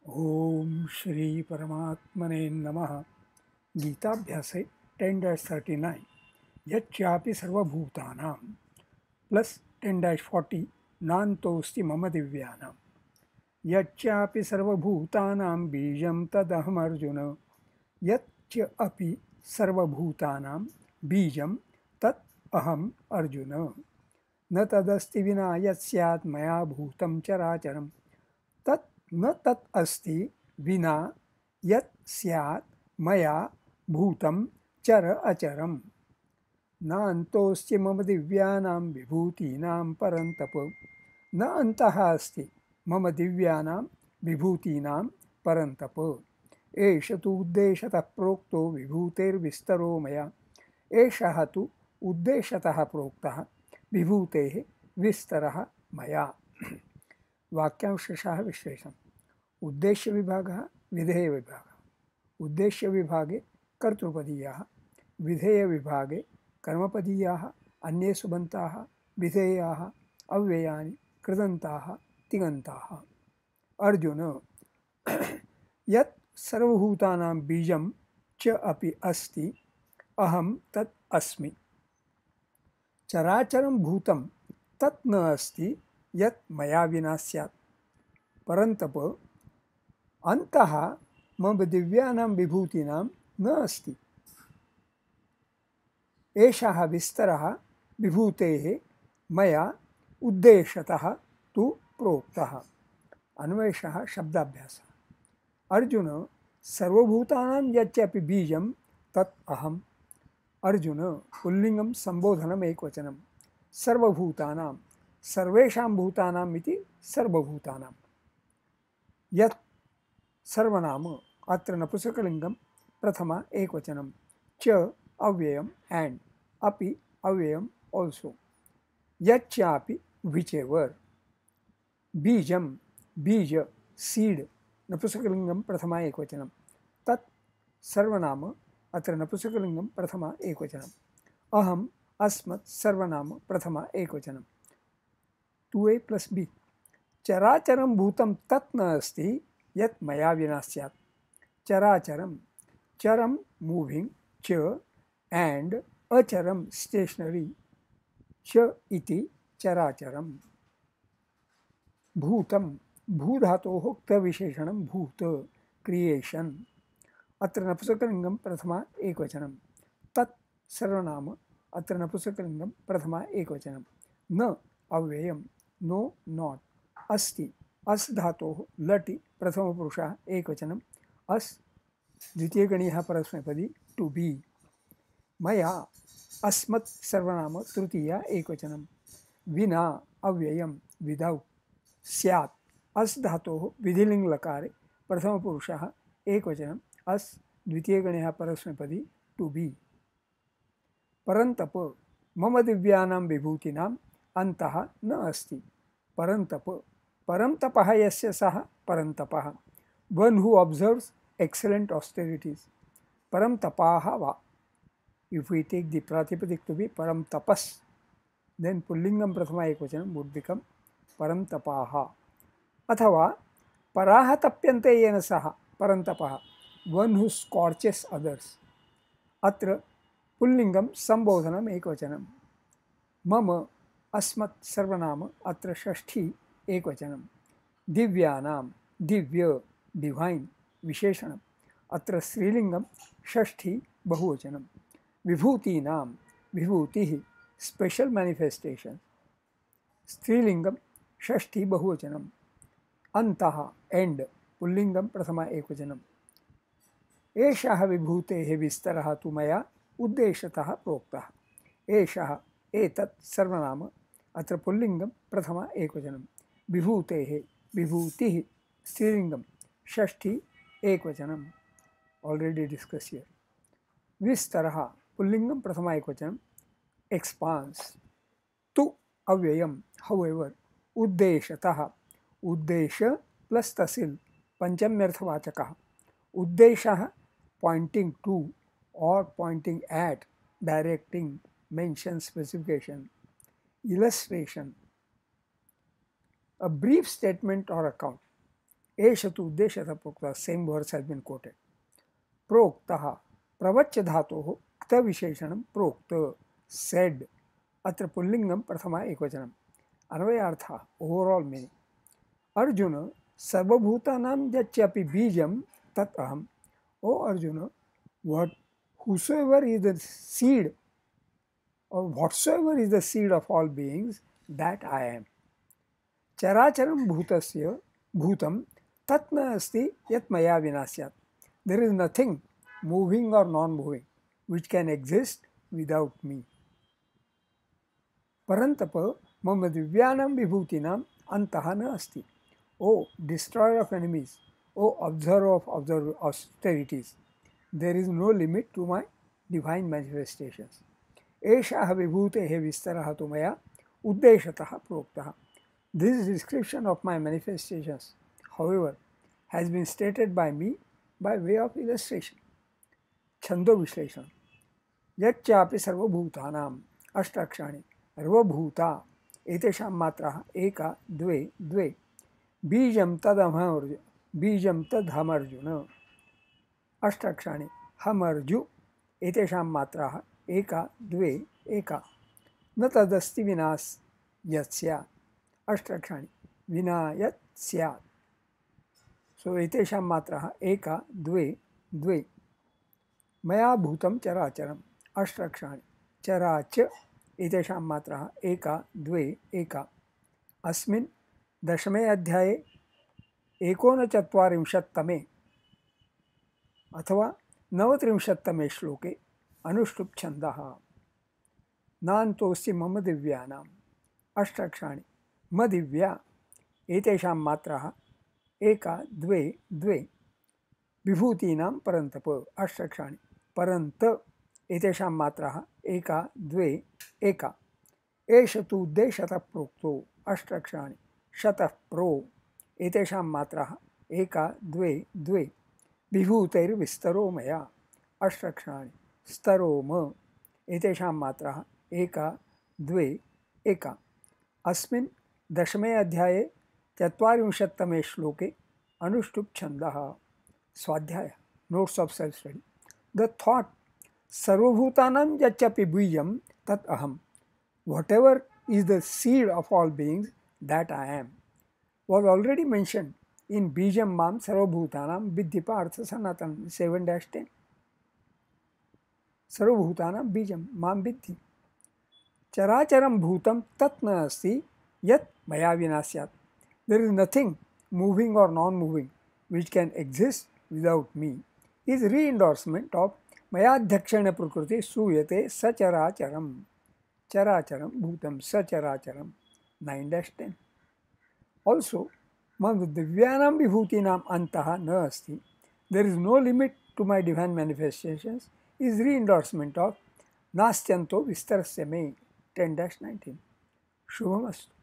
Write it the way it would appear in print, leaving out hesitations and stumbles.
ओम श्री परमात्मने नमः। गीताभ्यासे 10-39 यच्चापि सर्वभूतानां प्लस 10-40 नान्तोऽस्ति मम दिव्यानां यच्चापि सर्वभूतानां बीजं तदहमर्जुन यच्च अपि सर्वभूतानां बीजं तत् अहम् अर्जुन न तदस्ति विना यत् स्यात् मया भूतं चराचरं तत् न तत् अस्ति विना यत् स्यात् मया भूतं चर अचरम् नान्तोऽस्ति मम दिव्यानां विभूतीनां परन्तप न अन्तः अस्ति मम दिव्यानां विभूतीनां परन्तप एष तु उद्देशतः प्रोक्तो विभूतेर्विस्तरो मया एषः तु उद्देशतः प्रोक्तः विभूतेः विस्तरः मया। वाक्यांशः विश्लेषण। उद्देश्य विभागः विधेय विभागः। उद्देश्य विभागे कर्तृपदीयाः, विधेय विभागे कर्मपदीयाः अन्ये सुबन्ताः विधेयाः अव्ययानि कृदन्ताः तिङन्ताः। अर्जुन यत् सर्वभूतानां बीजं च अपि अस्ति अहं तत् अस्मि चराचरं भूतं तत् न अस्ति यत् मया विना स्यात् परन्तप अन्तः मम दिव्यानां विभूतीनां न अस्ति एषः विस्तरः विभूतेः मया उद्देशतः तु प्रोक्तः। अन्वयः शब्दाभ्यासः। अर्जुन सर्वभूतानां यच्चापि बीजं तत् अहम्। अर्जुन पुल्लिङ्गं संबोधनम् एकवचनं सर्वभूतानां सर्वेषां भूतानाम् इति सर्वभूतानां यत् सर्वनाम अत्र नपुंसकलिङ्गं प्रथमा एकवचनं च अव्ययम् एंड अपि अव्ययम् also यच्चापि whichever बीजं बीज सीड नपुंसकलिङ्गं प्रथमा एकवचनं तत् सर्वनाम अत्र नपुंसकलिङ्गं प्रथमा एकवचनम् अहम् अस्मत् सर्वनाम प्रथमा एकवचनं 2a + b चराचरं भूतं तत् न अस्ति यत् मया विना स्यात्। चराचरं चरं मूविंग च एंड अचरं स्टेशनरी च इति चराचरम्। भूतं भूधातोः क्तविशेषणं भूत क्रिएशन अत्र नपुंसकलिङ्गं प्रथमा एकवचनं तत् सर्वनाम अत्र नपुंसकलिङ्गं प्रथमा एकवचनं न अव्ययं नो नॉट अस्ति अस् धातोः लटि प्रथमपुरुषः एकवचनम् अस् द्वितीयगणीयः परस्मैपदी टू बी मया अस्मत् सर्वनाम तृतीया एकवचनं विना अव्ययं विदौट् स्यात् अस् धातोः विधिलिङ्ग् लकारे प्रथमपुरुषः एकवचनम् अस् द्वितीयगणीयः परस्मैपदी टू बी परन्तप मम दिव्यानां विभूतीनाम् अन्तः न अस्ति परन्तप परन्तपः यस्य सः परन्तपः one who observes excellent austerities परमतपाः वा if we take the pratipadik to be param tapas then pullingam prathama ekvachanam would become param tapaha अथवा पराः तप्यन्ते येन सह परन्तपः one who scorches others अत्र पुल्लिङ्गं संबोधनम् एकवचनं मम अस्मत् सर्वनाम अत्र षष्ठी एकवचनं दिव्यानां दिव्य डिवाइन विशेषणम् अत्र स्त्रीलिङ्गं षष्ठी बहुवचनं विभूतीनां विभूतिः स्पेशल मैनिफेस्टेशन स्त्रीलिङ्गं षष्ठी बहुवचनम् अन्तः एंड पुल्लिङ्गं प्रथमा एकवचनम् एषः विभूतेः विस्तरः तु मया उद्देशतः प्रोक्तः एषः एतत् सर्वनाम अत्र पुल्लिङ्गं प्रथमा एकवचनं विभूतेः विभूतिः स्त्रीलिङ्गं षष्ठी एकवचनम् already discuss here विस्तरः पुल्लिङ्गं Prathama एकवचनम् expanse तु अव्ययं हाउएवर उद्देशतः उद्देश प्लस तसिल पंचम्यर्थवाचकः उद्देशः pointing to or pointing at directing mention specification illustration a brief statement or account एष तु उद्देश्यतः प्रोक्तः, same words has been quoted. प्रोक्तः प्रवच्य धातोः क्तविशेषणं प्रोक्त, said. अत्र पुल्लिंगम प्रथमा एकवचनम्. अन्वयार्थः, ओवरऑल मीनिंग. अर्जुन सर्वभूतानां यच्चपि बीजं तत् अहम्. ओ Arjun, what whosoever is the seed or whatsoever is the seed of all beings, that I am. चराचरं भूतस्य भूतं तत् न अस्ति यत् मया विना स्यात्. There is nothing moving or non-moving which can exist without me. परन्तप मम दिव्यानां विभूतीनां अन्तः न अस्ति. O destroyer of enemies, O observer of austerities, there is no limit to my divine manifestations. एषः विभूतेः विस्तरः तु मया उद्देशतः प्रोक्तः. This description of my manifestations, however, has been stated by me by way of illustration. छंदो विश्लेषण. यच्चापि सर्वभूतानाम् अष्टाक्षराणि सर्वभूता एतेषां मात्राः एका द्वे द्वे बीजं तदहमर्जुन अष्टाक्षराणि हमर्जु एतेषां मात्राः एका द्वे एका न तदस्ति विना यत् स्यात् अष्टाक्षराणि विना यत् स्यात्. सो एतेषां मात्राः एका द्वे द्वे. मया भूतं चराचरम् अष्टाक्षराणि चराच एतेषां मात्राः एका द्वे एका. अस्मिन् दशमे अध्याये 39तमे अथवा 39तमे श्लोके अनुष्टुप् छन्दः. नान्तोऽस्ति मम दिव्यानाम् अष्टाक्षराणि म दिव्या एतेषां मात्राः एका द्वे द्वे. विभूतीनां परन्तप अष्टाक्षराणि परन्त एतेषां मात्राः एका द्वे एका. एष तु उद्देशतः प्रोक्तो अष्टाक्षराणि शतः प्रो एतेषां मात्राः एका द्वे द्वे. विभूतैर्विस्तरो मया अष्टाक्षराणि स्तरो म एतेषां मात्राः एका द्वे एका. अस्मिन् दशमे अध्याये 40तमे श्लोके अनुष्टुप् छन्दः. स्वाध्याय notes of self study. The thought सर्वभूतानां यच्चपि बीजं तत् अहम्. Whatever is the seed of all beings, that I am, was already mentioned in Bijam Mam Sarvabhutanam Viddhi Partha Sanatan 7-10. Sarvabhutanam Bijam Mam Viddhi. Characharam Bhutam Tat na asti yat maya vina syat. There is nothing moving or non-moving which can exist without me, is re-endorsement of Mayadhyakshana Prakriti Suyate Sacharacharam. Characharam Bhutam Sacharacharam 9-10. Also, mam divyanam vibhutinam antaha na asti, there is no limit to my divine manifestations, is re-endorsement of Nastyanto Vistarasya Me 10-19. Shubhamastu.